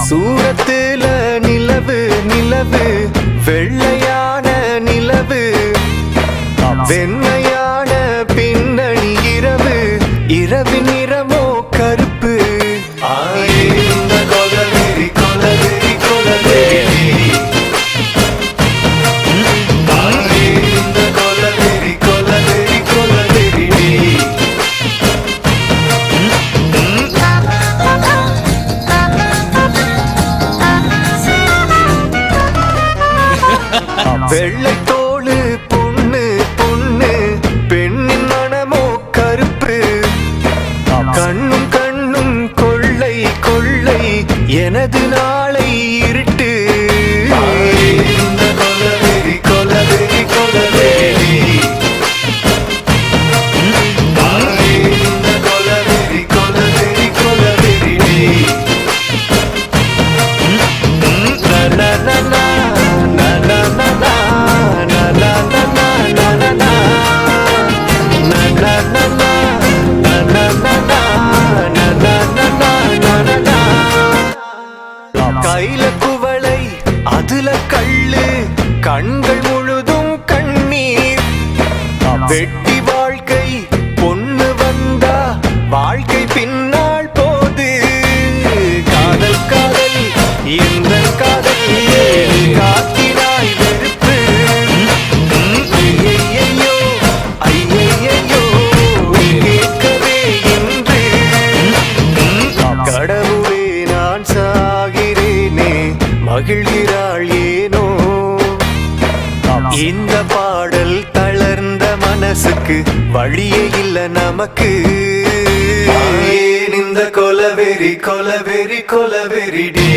சூரத்துல நிலவு நிலவு வெள்ளையான நிலவு வெண்மையான பின்னணி இரவு இரவின் நிறமோ கருப்பு கொலவெறி கொலவெறி கொலவெறி கொலவெறி கொலவெறி கொலவெறி வெள்ளை தோளு பொண்ணு பொண்ணு பெண்ணின் மனமோ கருப்பு கண்ணும் கண்ணும் கொள்ளை கொள்ளை எனது நாளை இருட்டு கொலவெறி கொலவெறி கொலவெறி கொலவெறி கொலவெறி கொலவெறி கையில குவளை அதுல கள்ளு கண்கள் முழுதும் கண்ணீர் வெட்டி வாழ்க்கை பொண்ணு வந்தா வாழ்க்கை பின்னால் போது காதல் காதல் இந்த காதல் காத்தினாய் வெறுப்பு ஐயையோ ஐயையோ கேட்கவே என்று கடவுளே நான் சாகிறேனே மகிழ்கிறாள் ஏனோ இந்த பாடல் தளர்ந்த மனசுக்கு வழியே இல்ல நமக்கு ஏன் இந்த கொலவெறி கொலவெறி கொலவெறி டி